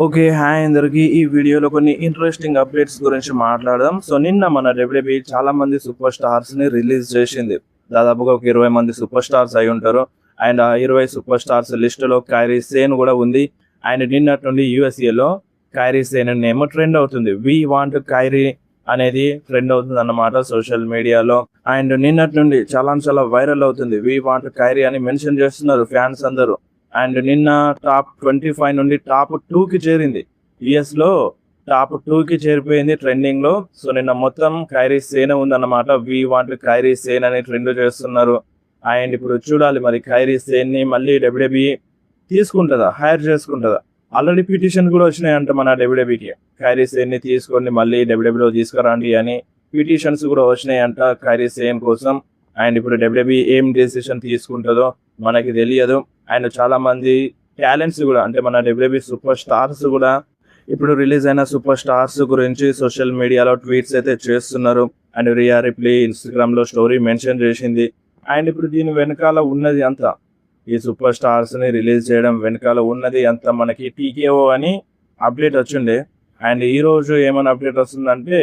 Okay. Hi అందరికి. ఈ వీడియోలో కొన్ని ఇంట్రెస్టింగ్ అప్డేట్స్ గురించి మాట్లాడదాం. సో, నిన్న మన డబ్ల్యూడబ్ల్యూఈ చాలా మంది సూపర్ స్టార్స్‌ని రిలీజ్ చేసింది. దాదాపుగా ఒక 20 మంది సూపర్ స్టార్స్ అయ్యుంటారు. అండ్ ఆ 20 సూపర్ స్టార్స్ లిస్ట్‌లో కైరీ సేన్ గూడా ఉంది. అండ్ నిన్నటి నుండి యూఎస్ఏలో కైరీ సేన్ నేమ్ ట్రెండ్ అవుతుంది. వి వాంట్ కైరీ అనేది ట్రెండ్ అవుతుందన్నమాట సోషల్ మీడియాలో. అండ్ నిన్నటి నుండి చాలా వైరల్ అవుతుంది. వి వాంట్ కైరీ అని మెన్షన్ చేస్తున్నారు ఫ్యాన్స్ అందరూ. అండ్ నిన్న టాప్ 25 నుండి టాప్ 2కి చేరింది. యూఎస్‌లో టాప్ 2కి చేరిపోయింది ట్రెండింగ్‌లో. సో, నిన్న మొత్తం కైరీ సేన ఉందన్నమాట. వి వాంట్ కైరీ సేన్ అని ట్రెండ్ చేస్తున్నారు. అండ్ ఇప్పుడు చూడాలి మరి కైరీ సేన్‌ని మళ్ళీ డబ్ల్యూడబ్ల్యూఈ తీసుకుంటదా? హైర్ చేసుకుంటదా? ఆల్రెడీ పిటిషన్ కూడా వచ్చినాయంట మన డబ్ల్యూడబ్ల్యూఈకి. కైరీ సేన్‌ని తీసుకొని మళ్ళీ డబ్ల్యూడబ్ల్యూఈలో తీసుకురండి అని పిటిషన్స్ కూడా వచ్చినాయంట కైరీ సేన్ కోసం. అండ్ ఇప్పుడు డబ్ల్యూడబ్ల్యూఈ ఏం డెసిషన్ తీసుకుంటుందో మనకి తెలియదు. అండ్ చాలా మంది టాలెంట్స్ కూడా అంటే మన డబ్ల్యూడబ్ల్యూఈ సూపర్ స్టార్స్ కూడా ఇప్పుడు రిలీజ్ అయిన సూపర్ స్టార్స్ గురించి సోషల్ మీడియాలో ట్వీట్స్ అయితే చేస్తున్నారు. అండ్ రియా రిప్లీ ఇన్స్టాగ్రామ్లో స్టోరీ మెన్షన్ చేసింది. అండ్ ఇప్పుడు దీని వెనకాల ఉన్నది అంతా ఈ సూపర్ స్టార్స్ని రిలీజ్ చేయడం వెనకాల ఉన్నది అంతా మనకి టీకేఓ అని అప్డేట్ వచ్చిండే. అండ్ ఈరోజు ఏమైనా అప్డేట్ వస్తుందంటే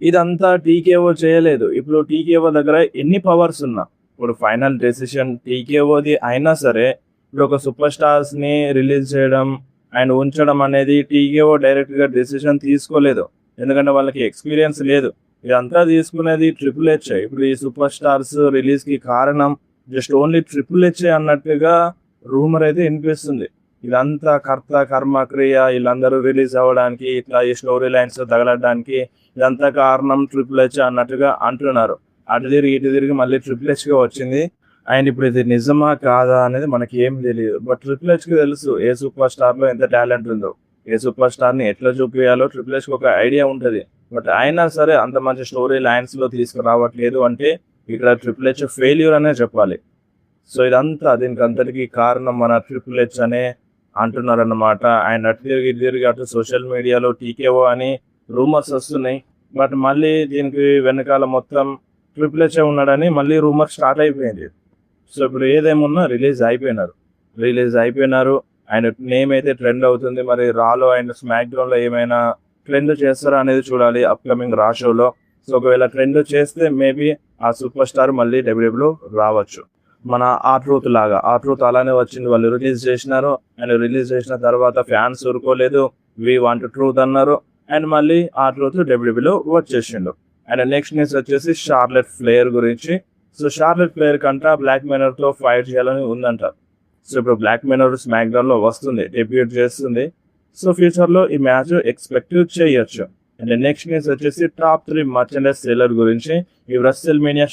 ఇదంతా టీకేఓ చేయలేదు. ఇప్పుడు టీకేఓ దగ్గర ఎన్ని పవర్స్ ఉన్నా ఇప్పుడు ఫైనల్ డెసిషన్ టీకేఓది అయినా సరే ఇప్పుడు ఒక సూపర్ స్టార్స్ని రిలీజ్ చేయడం అండ్ ఉంచడం అనేది టీకేఓ డైరెక్ట్గా డెసిషన్ తీసుకోలేదు. ఎందుకంటే వాళ్ళకి ఎక్స్పీరియన్స్ లేదు. ఇదంతా తీసుకునేది ట్రిపుల్ హెచ్. ఇప్పుడు ఈ సూపర్ స్టార్స్ రిలీజ్కి కారణం జస్ట్ ఓన్లీ ట్రిపుల్ హెచ్ అన్నట్టుగా రూమర్ అయితే వినిపిస్తుంది. ఇదంతా కర్త కర్మ క్రియ వీళ్ళందరూ రిలీజ్ అవ్వడానికి ఇట్లా ఈ స్టోరీ లైన్స్ తగలడానికి ఇదంతా కారణం ట్రిపుల్ హెచ్ అన్నట్టుగా అంటున్నారు. అటు తిరిగి మళ్ళీ ట్రిపుల్ హెచ్గా వచ్చింది. అండ్ ఇప్పుడు ఇది నిజమా కాదా అనేది మనకి ఏం తెలియదు. బట్ ట్రిపుల్ హెచ్కి తెలుసు ఏ సూపర్ స్టార్లో ఎంత టాలెంట్ ఉందో, ఏ సూపర్ స్టార్ని ఎట్లా చూపించాలో ట్రిపుల్ హెచ్కి ఒక ఐడియా ఉంటుంది. బట్ అయినా సరే అంత మంచి స్టోరీ లైన్స్లో తీసుకురావట్లేదు అంటే ఇక్కడ ట్రిపుల్ హెచ్ ఫెయిల్యూర్ అనే చెప్పాలి. సో ఇదంతా దీనికి అంతటికీ కారణం మన ట్రిపుల్ హెచ్ అనే అంటున్నారన్నమాట. అండ్ అటు తిరిగి అటు సోషల్ మీడియాలో టీకేఓ అని రూమర్స్ వస్తున్నాయి. బట్ మళ్ళీ దీనికి వెనకాల మొత్తం ట్రిపుల్ హెచ్ ఉన్నాడని మళ్ళీ రూమర్ స్టార్ట్ అయిపోయింది. సో ఇప్పుడు ఏదేమున్నా రిలీజ్ అయిపోయినారు. అండ్ నేమ్ అయితే ట్రెండ్ అవుతుంది. మరి రాలో అండ్ స్మాక్ డౌన్లో ఏమైనా ట్రెండ్ చేస్తారా అనేది చూడాలి అప్కమింగ్ రా షోలో. సో ఒకవేళ ట్రెండ్ చేస్తే మేబీ ఆ సూపర్ స్టార్ మళ్ళీ డబ్ల్యూడబ్ల్యూలో రావచ్చు. మన ఆ ట్రూత్ అలానే వచ్చింది. వాళ్ళు రిలీజ్ చేసినారు. అండ్ రిలీజ్ చేసిన తర్వాత ఫ్యాన్స్ ఊరుకోలేదు. వి వాంట్ ట్రూత్ అన్నారు. అండ్ మళ్ళీ ఆ ట్రూత్ డబ్ల్యూడబ్ల్యూలో వచ్చేసిండు. అండ్ నెక్స్ట్ న్యూస్ వచ్చేసి షార్లెట్ ఫ్లేయర్ గురించి. సో షార్లెట్ ఫ్లేయర్ కంట బ్లాక్ మెనర్తో ఫైట్ చేయాలని ఉందంట. సో ఇప్పుడు బ్లాక్ మెనర్ స్మాక్ డౌన్లో వస్తుంది, డెబ్యూట్ చేస్తుంది. సో ఫ్యూచర్లో ఈ మ్యాచ్ ఎక్స్పెక్ట్ చేయొచ్చు. అండ్ నెక్స్ట్ న్యూస్ వచ్చేసి టాప్ 3 మర్చెండైజ్ సేలర్ గురించి. ఈ రెస్ల్మేనియా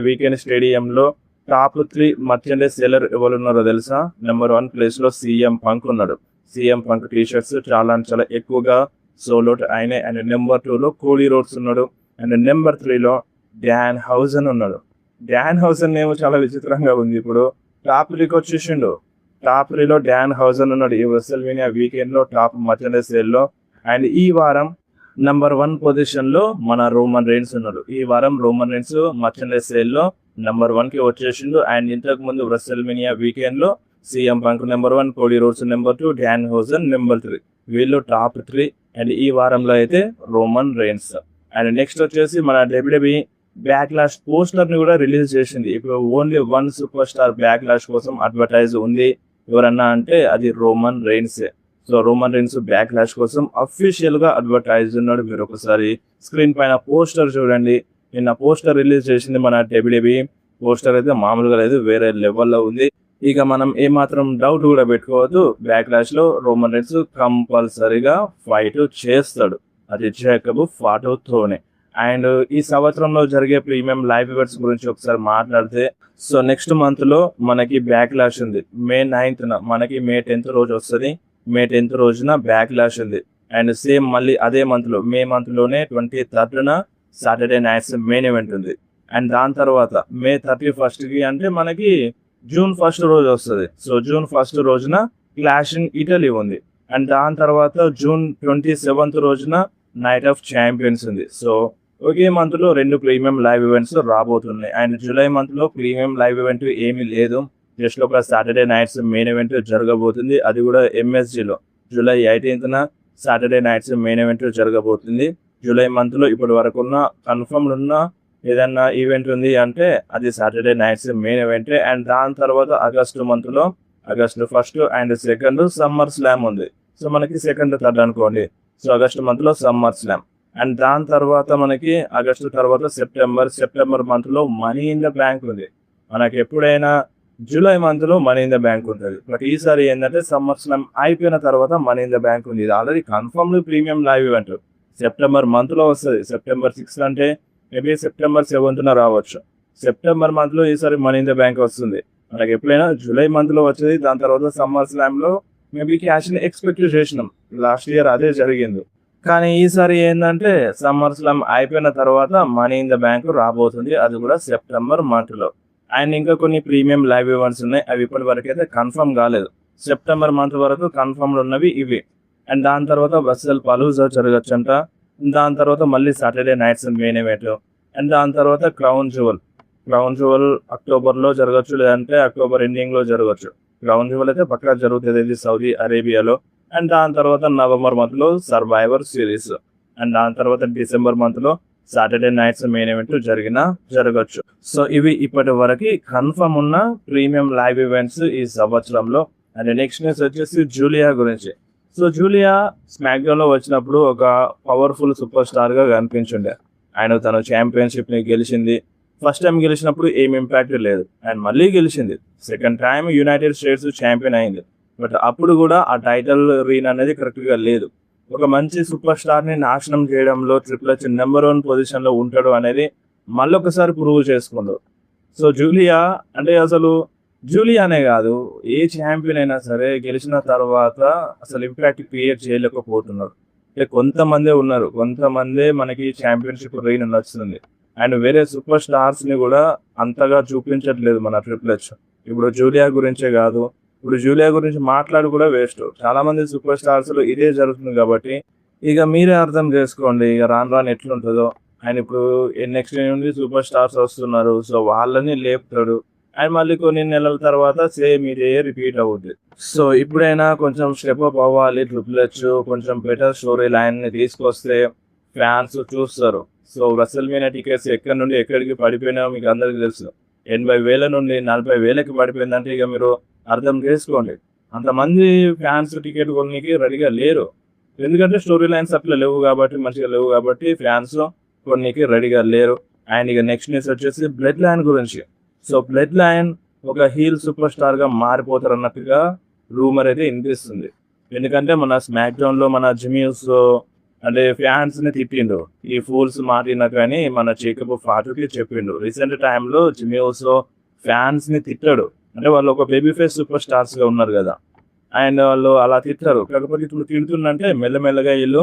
వీకెండ్ స్టేడియంలో టాప్ 3 మర్చెండైజ్ సేలర్ ఎవరు ఉన్నారో తెలుసా? నెంబర్ 1 ప్లేస్లో సీఎం పంక్ ఉన్నాడు. సీఎం పంక్ టీషర్ట్స్ చాలా ఎక్కువగా సోల్డ్ అయినాయి. అండ్ నెంబర్ 2లో కోడీ రోడ్స్ ఉన్నాడు. అండ్ నెంబర్ 3లో డాన్ హౌజన్ ఉన్నాడు. డాన్ హౌజన్ ఏమో చాలా విచిత్రంగా ఉంది. ఇప్పుడు టాప్ 3కి వచ్చేసిండు. టాప్ 3లో డాన్ హౌజన్ ఉన్నాడు ఈ రెస్ల్మేనియా వీకెండ్లో టాప్ మర్చెండైజ్ సేల్లో. అండ్ ఈ వారం నెంబర్ 1 పొజిషన్లో మన రోమన్ రైన్స్ ఉన్నాడు. ఈ వారం రోమన్ రైన్స్ మర్చెండైజ్ సేల్లో నెంబర్ 1కి వచ్చేసిండు. అండ్ ఇంతకు ముందు రెస్ల్మేనియా వీకెండ్లో CM Punk number 1, Cody Rhodes number 2, డాన్ హౌజన్ నెంబర్ 3. వీళ్ళు టాప్ 3. అండ్ ఈ వారంలో అయితే రోమన్ రైన్స్. అండ్ నెక్స్ట్ వచ్చేసి మన డబ్ల్యూడబ్ల్యూఈ బ్యాక్లాష్ పోస్టర్ని కూడా రిలీజ్ చేసింది. ఇప్పుడు ఓన్లీ 1 సూపర్ స్టార్ బ్యాక్లాష్ కోసం అడ్వర్టైజ్ ఉంది. ఎవరన్నా అంటే అది రోమన్ రైన్సే. సో రోమన్ రైన్స్ బ్యాక్లాష్ కోసం అఫీషియల్గా అడ్వర్టైజ్ ఉన్నాడు. మీరు ఒకసారి స్క్రీన్ పైన పోస్టర్ చూడండి. నిన్న పోస్టర్ రిలీజ్ చేసింది మన డబ్ల్యూడబ్ల్యూఈ. పోస్టర్ అయితే మామూలుగా లేదు, వేరే లెవెల్లో ఉంది. ఇక మనం ఏమాత్రం డౌట్ కూడా పెట్టుకోవద్దు, బ్యాక్లాష్లో రోమన్ రైన్స్ కంపల్సరీగా ఫైట్ చేస్తాడు. అది జేకబ్ ఫాటోతోనే. అండ్ ఈ సంవత్సరంలో జరిగే ప్రీమియం లైవ్ ఈవెంట్స్ గురించి ఒకసారి మాట్లాడితే, సో నెక్స్ట్ మంత్లో మనకి బ్యాక్లాష్ ఉంది. మే 9th మనకి మే 10th రోజు వస్తుంది. మే 10th రోజున బ్యాక్లాష్ ఉంది. అండ్ సేమ్ మళ్ళీ అదే మంత్లో మే మంత్లోనే 23rd Saturday Night's Main event ఉంది. అండ్ దాని తర్వాత మే 31st అంటే మనకి జూన్ 1 రోజు వస్తుంది. సో జూన్ 1 రోజున క్లాష్ ఇన్ ఇటలీ ఉంది. అండ్ దాని తర్వాత జూన్ 27th రోజున నైట్ ఆఫ్ ఛాంపియన్స్ ఉంది. సో ఒకే మంత్లో 2 ప్రీమియం లైవ్ ఈవెంట్స్ రాబోతున్నాయి. అండ్ జూలై మంత్లో ప్రీమియం లైవ్ ఈవెంట్ ఏమీ లేదు. నెక్స్ట్ ఒక సాటర్డే నైట్స్ మెయిన్ ఈవెంట్ జరగబోతుంది. అది కూడా ఎంఎస్జిలో జూలై 18న సాటర్డే నైట్స్ మెయిన్ ఈవెంట్ జరగబోతుంది. జూలై మంత్లో ఇప్పటి వరకు ఉన్న కన్ఫర్మ్డ్ ఉన్న ఏదన్నా ఈవెంట్ ఉంది అంటే అది Saturday Night's Main event. And దాని తర్వాత ఆగస్టు మంత్లో ఆగస్టు 1 అండ్ 2 సమ్మర్ స్లామ్ ఉంది. సో మనకి 2, 3 అనుకోండి. సో ఆగస్టు మంత్లో సమ్మర్ స్లామ్. అండ్ దాని తర్వాత మనకి ఆగస్టు తర్వాత సెప్టెంబర్ మంత్లో మనీ ఇన్ ద బ్యాంక్ ఉంది. మనకి ఎప్పుడైనా జూలై మంత్లో మనీ ఇన్ ద బ్యాంక్ ఉంటుంది. బట్ ఈసారి ఏంటంటే సమ్మర్ స్లామ్ అయిపోయిన తర్వాత మనీ ఇన్ ద బ్యాంక్ ఉంది. ఇది already confirmed premium live event September మంత్లో వస్తుంది. సెప్టెంబర్ 6 అంటే మేబీ సెప్టెంబర్ 7న రావచ్చు. సెప్టెంబర్ మంత్లో ఈసారి మనీ ఇన్ ద బ్యాంక్ వస్తుంది. మనకి ఎప్పుడైనా జూలై మంత్లో వచ్చేది. దాని తర్వాత సమ్మర్ స్లామ్లో మేబీ క్యాష్ని ఎక్స్పెక్ట్ చేసినాం. లాస్ట్ ఇయర్ అదే జరిగింది. కానీ ఈసారి ఏంటంటే సమ్మర్ స్లామ్ అయిపోయిన తర్వాత మనీ ఇన్ ద బ్యాంక్ రాబోతుంది. అది కూడా సెప్టెంబర్ మంత్లో. అండ్ ఇంకా కొన్ని ప్రీమియం లైవ్ ఈవెంట్స్ ఉన్నాయి. అవి ఇప్పటి వరకు అయితే కన్ఫర్మ్ కాలేదు. సెప్టెంబర్ మంత్ వరకు కన్ఫర్మ్డ్ ఉన్నవి ఇవి. అండ్ దాని తర్వాత బస్సెల్ పలూజా జరగచ్చంట. దాని తర్వాత మళ్ళీ Saturday Night's Main event. And దాని తర్వాత క్రౌన్ జువెల్ అక్టోబర్లో జరగచ్చు, లేదంటే అక్టోబర్ ఎండింగ్లో జరగచ్చు. క్రౌన్ జువెల్ అయితే పక్కా జరుగుతుంది, ఇది సౌదీ అరేబియాలో. అండ్ దాని తర్వాత నవంబర్ మంత్లో సర్వైవర్ సిరీస్. అండ్ దాని తర్వాత డిసెంబర్ మంత్లో సాటర్డే నైట్స్ మెయిన్ ఈవెంట్ జరగచ్చు. సో ఇవి ఇప్పటి వరకు కన్ఫర్మ్ ఉన్న ప్రీమియం లైవ్ ఈవెంట్స్ ఈ సంవత్సరంలో. అండ్ నెక్స్ట్ న్యూస్ వచ్చేసి జూలియా గురించి. సో జూలియా స్మాక్ డౌన్ లో వచ్చినప్పుడు ఒక పవర్ఫుల్ సూపర్ స్టార్ గా కనిపించుండే. ఆయన తన ఛాంపియన్షిప్ ని గెలిచింది. ఫస్ట్ టైం గెలిచినప్పుడు ఏం ఇంపాక్ట్ లేదు. అండ్ మళ్ళీ గెలిచింది. Second time United states champion అయింది. బట్ అప్పుడు కూడా ఆ టైటిల్ రీన్ అనేది కరెక్ట్ గా లేదు. ఒక మంచి సూపర్ స్టార్ ని నాశనం చేయడంలో ట్రిపుల్ హెచ్ నెంబర్ 1 పొజిషన్ లో ఉంటాడు అనేది మళ్ళీ ఒకసారి ప్రూవ్ చేసుకుండు. సో జూలియా అంటే అసలు జూలియానే కాదు, ఏ ఛాంపియన్ అయినా సరే గెలిచిన తర్వాత అసలు ఇంపాక్ట్ క్రియేట్ చేయలేకపోతున్నారు. కొంతమందే ఉన్నారు, కొంతమందే మనకి ఛాంపియన్షిప్ రీన్ నచ్చుతుంది. అండ్ వేరే సూపర్ స్టార్స్ ని కూడా అంతగా చూపించట్లేదు మన ట్రిపుల్ హెచ్. ఇప్పుడు జూలియా గురించే కాదు, ఇప్పుడు జూలియా గురించి మాట్లాడి కూడా వేస్ట్. చాలా మంది సూపర్ స్టార్స్ లో ఇదే జరుగుతుంది. కాబట్టి ఇక మీరే అర్థం చేసుకోండి ఇక రాను ఎట్లుంటుందో. ఆయన ఇప్పుడు నెక్స్ట్ నుండి సూపర్ స్టార్స్ వస్తున్నారు. సో వాళ్ళని లేపుతాడు. అండ్ మళ్ళీ కొన్ని నెలల తర్వాత సేమ్ ఇదే రిపీట్ అవుద్ది. సో ఇప్పుడైనా కొంచెం స్టెప్ అప్ అవ్వాలి ట్రిపుల్ హెచ్. కొంచెం బెటర్ స్టోరీ లైన్ ని తీసుకొస్తే ఫ్యాన్స్ చూస్తారు. సో రెసల్మేనియా టికెట్స్ ఎక్కడి నుండి ఎక్కడికి పడిపోయినా మీకు అందరికి తెలుసు. 80,000 నుండి 40,000కి పడిపోయిందంటే ఇక మీరు అర్థం చేసుకోండి. అంతమంది ఫ్యాన్స్ టికెట్ కొనికి రెడీగా లేరు. ఎందుకంటే స్టోరీ లైన్స్ అట్లా లేవు కాబట్టి, మంచిగా లేవు కాబట్టి ఫ్యాన్స్ కొనికి రెడీగా లేరు. అండ్ ఇక నెక్స్ట్ న్యూస్ వచ్చేసి బ్లడ్ లైన్ గురించి. సో బ్లడ్ లైన్ ఒక హీల్ సూపర్ స్టార్ గా మారిపోతారు అన్నట్టుగా రూమర్ అయితే వినిపిస్తుంది. ఎందుకంటే మన స్మాక్ డౌన్ లో మన జిమియూస్ అంటే ఫ్యాన్స్ ని తిట్టిండు. ఈ ఫూల్స్ మారినా కానీ మన చేకప్ ఫాటుకి చెప్పిండు. రీసెంట్ టైంలో జిమియూస్ ఫ్యాన్స్ ని తిట్టాడు. అంటే వాళ్ళు ఒక బేబీ ఫేస్ సూపర్ స్టార్స్ గా ఉన్నారు కదా, అండ్ వాళ్ళు అలా తిట్టారు. కాకపోతే ఇప్పుడు తిడుతుందంటే మెల్లమెల్లగా వీళ్ళు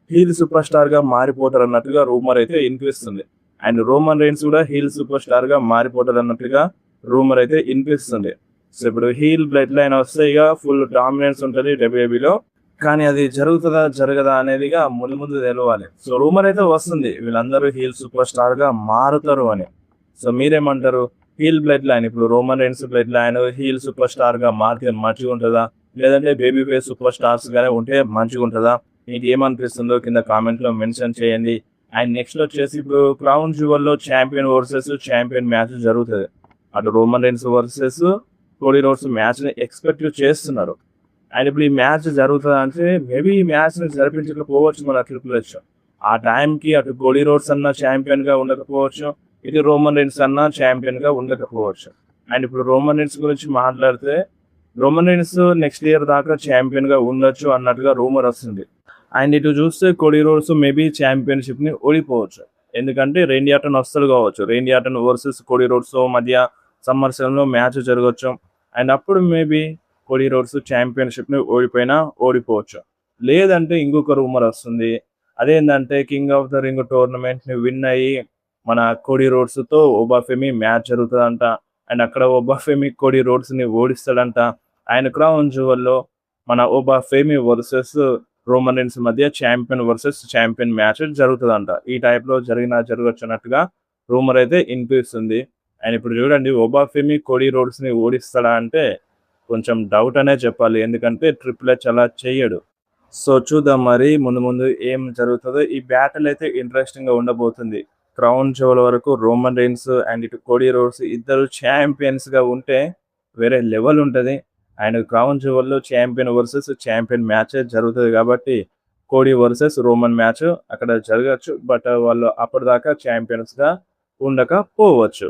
హీల్ సూపర్ స్టార్ గా మారిపోతారు అన్నట్టుగా రూమర్ అయితే వినిపిస్తుంది. అండ్ రోమన్ రైన్స్ కూడా హీల్ సూపర్ స్టార్ గా మారిపోతారు అన్నట్టుగా రూమర్ అయితే వినిపిస్తుంది. సో ఇప్పుడు హీల్ బ్లడ్ లైన్ వస్తే ఇక ఫుల్ డామినెన్స్ ఉంటుంది డబ్ల్యూఏబీలో. కానీ అది జరుగుతుందా జరగదా అనేదిగా ముందు తెలవాలి. సో రూమర్ అయితే వస్తుంది వీళ్ళందరూ హీల్ సూపర్ స్టార్ గా మారుతారు అని. సో మీరేమంటారు? హీల్ బ్లడ్ లైన్ ఇప్పుడు Roman Reigns bloodline heel superstar గా మారితే మంచిగా ఉంటుందా, లేదంటే బేబీ ఫేస్ సూపర్ స్టార్స్ గానే ఉంటే మంచిగా ఉంటుందా? మీకు ఏమనిపిస్తుందో కింద కామెంట్ లో మెన్షన్ చేయండి. అండ్ నెక్స్ట్ వచ్చేసి ఇప్పుడు క్రౌన్ జువెల్లో ఛాంపియన్ వర్సెస్ ఛాంపియన్ మ్యాచ్ జరుగుతుంది. అటు Roman Reigns versus Cody Rhodes match ని ఎక్స్పెక్ట్ చేస్తున్నారు. అండ్ ఇప్పుడు ఈ మ్యాచ్ జరుగుతుంది అంటే మేబీ ఈ మ్యాచ్ ని జరిపించకపోవచ్చు మన ట్రిపుల్ హెచ్. ఆ టైంకి అటు కోడీ రోడ్స్ అన్న ఛాంపియన్ గా ఉండకపోవచ్చు, ఇటు రోమన్ రైన్స్ అన్న ఛాంపియన్ గా ఉండకపోవచ్చు. అండ్ ఇప్పుడు రోమన్ రైన్స్ గురించి మాట్లాడితే రోమన్ రైన్స్ నెక్స్ట్ ఇయర్ దాకా ఛాంపియన్ గా ఉండొచ్చు అన్నట్టుగా రూమర్ వస్తుంది. అండ్ ఇటు చూస్తే కోడీ రోడ్స్ మేబీ ఛాంపియన్షిప్ ని ఓడిపోవచ్చు. ఎందుకంటే రేండీ ఆర్టన్ వస్తాడు కావచ్చు. రేండీ ఆర్టన్ వర్సెస్ కోడీ రోడ్స్ మధ్య సమ్మర్ సెవెన్ లో మ్యాచ్ జరగవచ్చు. అండ్ అప్పుడు మేబీ కోడీ రోడ్స్ ఛాంపియన్షిప్ ని ఓడిపోవచ్చు. లేదంటే ఇంకొక రూమర్ వస్తుంది. అదేంటంటే king of the ring tournament ని విన్ అయ్యి మన కోడీ రోడ్స్ తో ఓబాఫెమి మ్యాచ్ జరుగుతుందంట. అండ్ అక్కడ ఓబాఫెమి కోడీ రోడ్స్ ని ఓడిస్తాడంట. ఆయన క్రౌన్ జువెల్లో మన ఓబాఫెమి వర్సెస్ రోమన్ రైన్స్ మధ్య ఛాంపియన్ వర్సెస్ ఛాంపియన్ మ్యాచ్ జరుగుతుందంట. ఈ టైప్ లో జరగవచ్చు అన్నట్టుగా రూమర్ అయితే వినిపిస్తుంది. అండ్ ఇప్పుడు చూడండి ఒబాఫెమి కోడీ రోడ్స్‌ని ఓడిస్తాడా అంటే కొంచెం డౌట్ అనే చెప్పాలి. ఎందుకంటే ట్రిపుల్ హెచ్ అలా చెయ్యడు. సో చూద్దాం మరి ముందు ముందు ఏం జరుగుతదో. ఈ బ్యాటిల్ అయితే ఇంట్రెస్టింగ్‌గా ఉండబోతుంది. క్రౌన్ జెవెల్ వరకు రోమన్ రెయిన్స్ అండ్ ఇటు కోడీ రోడ్స్ ఇద్దరు ఛాంపియన్స్‌గా ఉంటే వేరే లెవెల్ ఉంటది. అండ్ క్రౌన్ జెవెల్‌లో ఛాంపియన్ వర్సెస్ ఛాంపియన్ మ్యాచే జరుగుతది కాబట్టి కోడీ వర్సెస్ రోమన్ మ్యాచ్ అక్కడ జరగొచ్చు. బట్ వాళ్ళు అప్పటిదాకా ఛాంపియన్స్‌గా ఉండకపోవచ్చు.